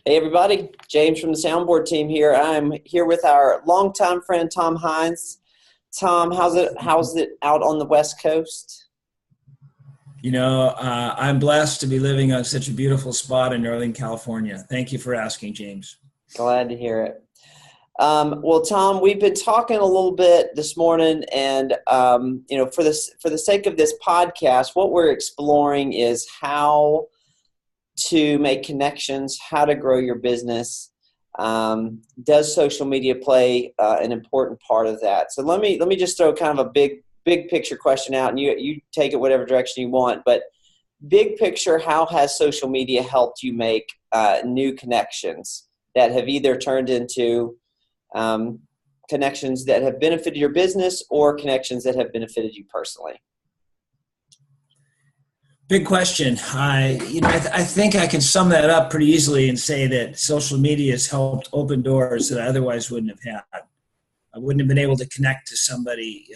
Hey everybody, James from the Soundboard team here. I'm here with our longtime friend Tom Hinz. Tom, how's it out on the West Coast? I'm blessed to be living on such a beautiful spot in Northern California. Thank you for asking, James. Glad to hear it. Well, Tom, we've been talking a little bit this morning, and for the sake of this podcast, what we're exploring is how to make connections, how to grow your business. Does social media play an important part of that? So let me just throw kind of a big picture question out, and you take it whatever direction you want. But big picture, how has social media helped you make new connections that have either turned into connections that have benefited your business or connections that have benefited you personally? Big question. I think I can sum that up pretty easily and say that social media has helped open doors that I otherwise wouldn't have had. I wouldn't have been able to connect to somebody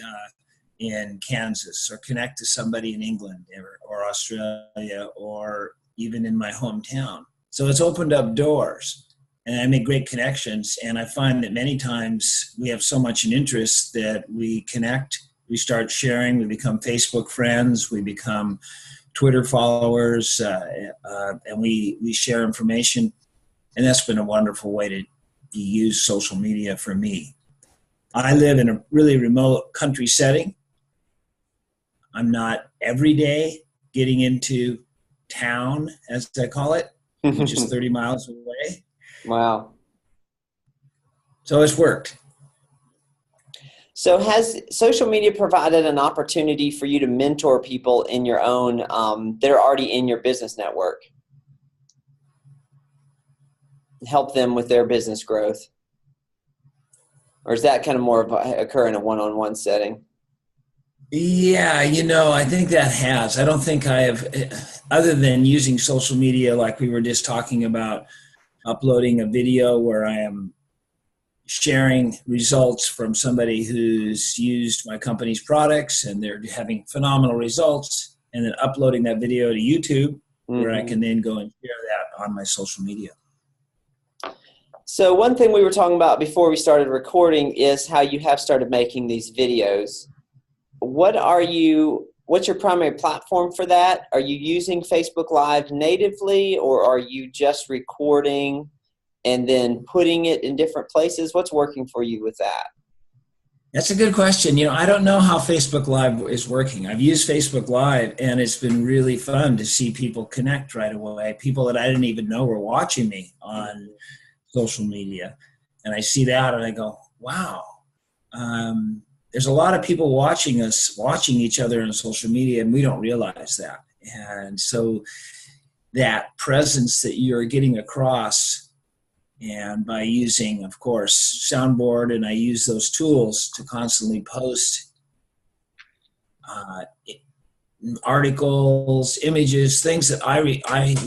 in Kansas or connect to somebody in England or Australia or even in my hometown. So it's opened up doors. And I make great connections, and I find that many times we have so much an interest that we connect, we start sharing, we become Facebook friends, we become Twitter followers, and we share information, and that's been a wonderful way to use social media for me. I live in a really remote country setting. I'm not every day getting into town, as I call it, which is 30 miles away. Wow. So it's worked. So has social media provided an opportunity for you to mentor people in your own, that are already in your business network? Help them with their business growth? Or is that kind of more of occur in a one-on-one setting? Yeah, I think that has. I don't think I have, other than using social media like we were just talking about, uploading a video where I am sharing results from somebody who's used my company's products and they're having phenomenal results, and then uploading that video to YouTube where I can then go and share that on my social media. So one thing we were talking about before we started recording is how you have started making these videos. What's your primary platform for that? Are you using Facebook Live natively, or are you just recording and then putting it in different places? What's working for you with that? That's a good question. I don't know how Facebook Live is working. I've used Facebook Live, and it's been really fun to see people connect right away, people that I didn't even know were watching me on social media. And I see that and I go, wow. There's a lot of people watching each other on social media, and we don't realize that. And so that presence that you're getting across, and by using, of course, Soundboard, and I use those tools to constantly post articles, images, things that I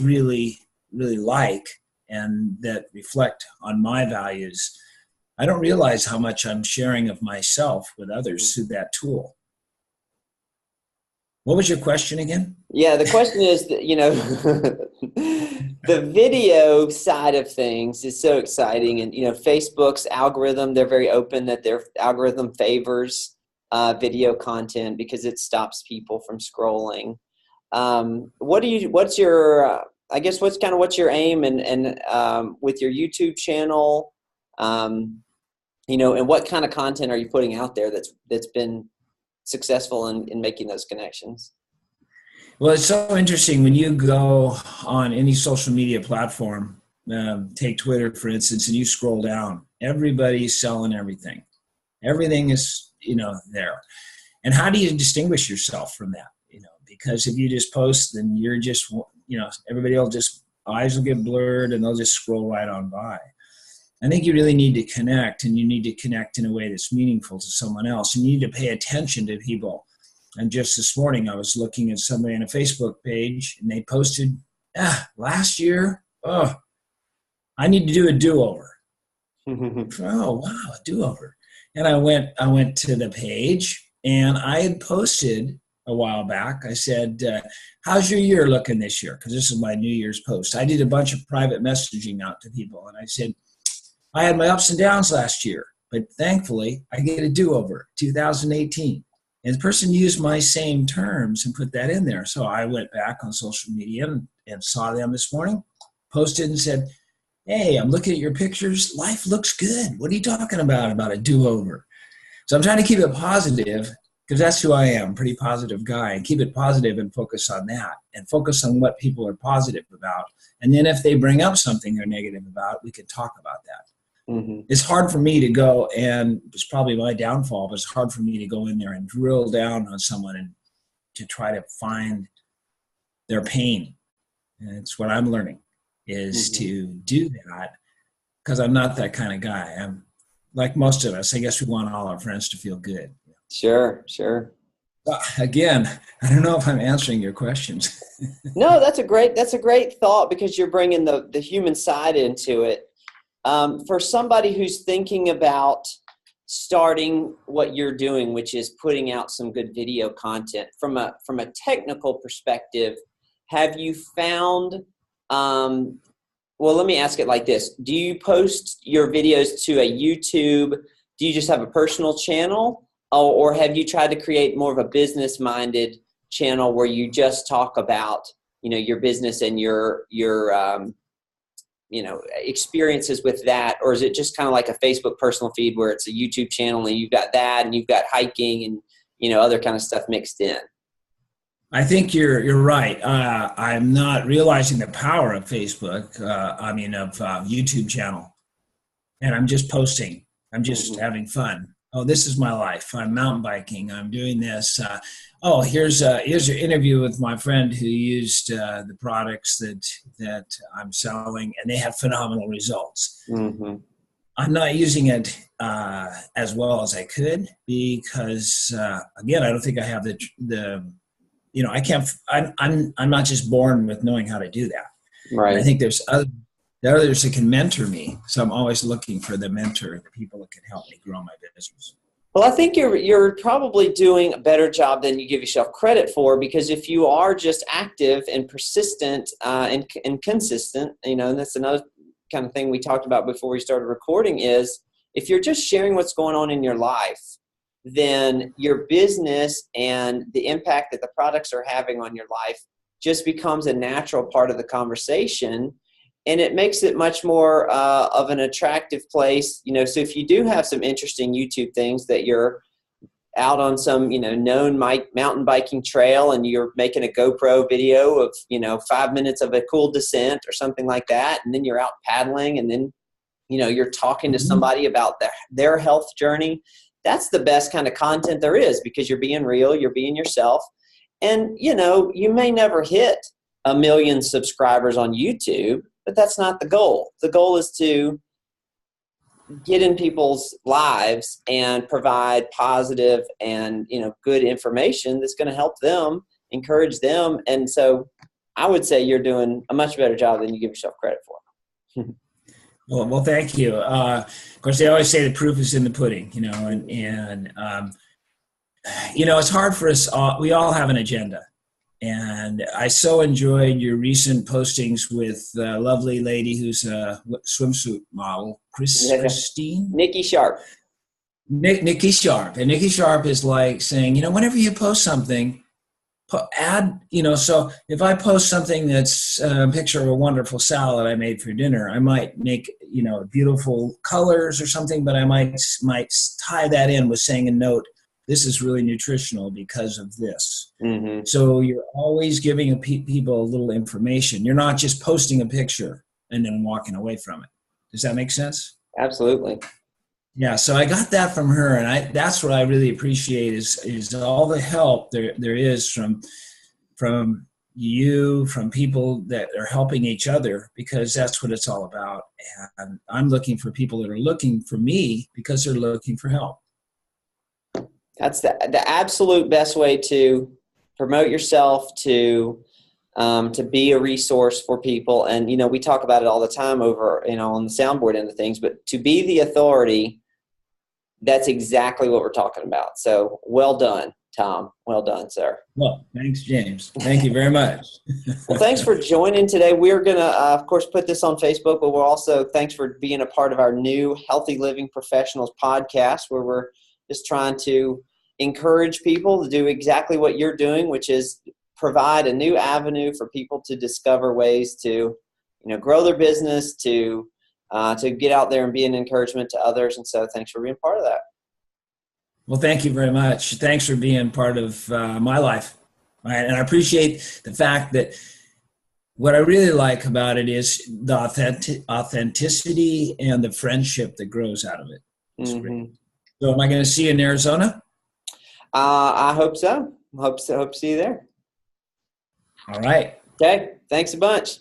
really, really like and that reflect on my values. I don't realize how much I'm sharing of myself with others through that tool. What was your question again? Yeah, the question is that, the video side of things is so exciting. And, Facebook's algorithm, they're very open that their algorithm favors video content because it stops people from scrolling. What's your aim and with your YouTube channel? And what kind of content are you putting out there that's been successful in making those connections? Well, it's so interesting when you go on any social media platform, take Twitter, for instance, and you scroll down, everybody's selling everything. Everything is, there. And how do you distinguish yourself from that? Because if you just post, then you're just, everybody will eyes will get blurred and they'll just scroll right on by. I think you really need to connect, and you need to connect in a way that's meaningful to someone else. You need to pay attention to people. And just this morning, I was looking at somebody on a Facebook page, and they posted, last year, I need to do a do-over. Oh, wow, a do-over. And I went to the page, and I had posted a while back. I said, how's your year looking this year? Because this is my New Year's post. I did a bunch of private messaging out to people, and I said, I had my ups and downs last year, but thankfully I get a do-over, 2018. And the person used my same terms and put that in there. So I went back on social media and saw them this morning, posted and said, hey, I'm looking at your pictures. Life looks good. What are you talking about a do-over? So I'm trying to keep it positive because that's who I am, pretty positive guy. And keep it positive and focus on that and focus on what people are positive about. And then if they bring up something they're negative about, we can talk about that. Mm-hmm. It's hard for me to go, and it's probably my downfall, but it's hard for me to go in there and drill down on someone and to try to find their pain. And it's what I'm learning is to do that because I'm not that kind of guy. I'm like most of us. I guess we want all our friends to feel good. Sure. Again, I don't know if I'm answering your questions. No, that's a great thought because you're bringing the human side into it. For somebody who's thinking about starting what you're doing, which is putting out some good video content from a technical perspective, have you found, well, let me ask it like this. Do you post your videos to a YouTube? Do you just have a personal channel? Or have you tried to create more of a business-minded channel where you just talk about, your business and your experiences with that? Or is it just kind of like a Facebook personal feed where it's a YouTube channel and you've got that and you've got hiking and, other kind of stuff mixed in? I think you're right. I'm not realizing the power of Facebook, of YouTube channel. And I'm just posting. I'm just having fun. Oh, this is my life. I'm mountain biking. I'm doing this. Here's your interview with my friend who used the products that I'm selling, and they have phenomenal results. Mm-hmm. I'm not using it as well as I could because, again, I don't think I have I can't. I'm not just born with knowing how to do that. Right. And I think there's others that can mentor me. So I'm always looking for the mentor, the people that can help me grow my business. Well, I think you're probably doing a better job than you give yourself credit for, because if you are just active and persistent and consistent, and that's another kind of thing we talked about before we started recording, is if you're just sharing what's going on in your life, then your business and the impact that the products are having on your life just becomes a natural part of the conversation. And it makes it much more of an attractive place. So if you do have some interesting YouTube things that you're out on some, known mountain biking trail and you're making a GoPro video of, 5 minutes of a cool descent or something like that. And then you're out paddling and then, you're talking to somebody about their health journey. That's the best kind of content there is because you're being real, you're being yourself. And, you may never hit 1 million subscribers on YouTube, but that's not the goal. The goal is to get in people's lives and provide positive and, good information that's going to help them, encourage them. And so I would say you're doing a much better job than you give yourself credit for. Well, thank you. Of course, they always say the proof is in the pudding, it's hard for us all. We all have an agenda. And I so enjoyed your recent postings with a lovely lady who's a swimsuit model, Christine? Nikki Sharp. Nikki Sharp. And Nikki Sharp is like saying, whenever you post something, add, so if I post something that's a picture of a wonderful salad I made for dinner, I might make, beautiful colors or something, but I might tie that in with saying a note, this is really nutritional because of this. Mm-hmm. So you're always giving people a little information. You're not just posting a picture and then walking away from it. Does that make sense? Absolutely. Yeah. So I got that from her, and that's what I really appreciate is all the help there is from you, from people that are helping each other, because that's what it's all about. And I'm looking for people that are looking for me because they're looking for help. That's the absolute best way to promote yourself, to be a resource for people. And, we talk about it all the time over, on the Soundboard end of things, but to be the authority, that's exactly what we're talking about. So well done Tom. Well done, sir. Well, thanks, James. Thank you very much. Well, thanks for joining today. We're going to, of course, put this on Facebook, but we're also, thanks for being a part of our new Healthy Living Professionals podcast, where we're just trying to encourage people to do exactly what you're doing, which is provide a new avenue for people to discover ways to, grow their business, to get out there and be an encouragement to others. And so thanks for being part of that. Well, thank you very much. Thanks for being part of my life. Right? And I appreciate the fact that what I really like about it is the authenticity and the friendship that grows out of it. Mm-hmm. So am I going to see you in Arizona? I hope so. Hope to see you there. All right. Okay. Thanks a bunch.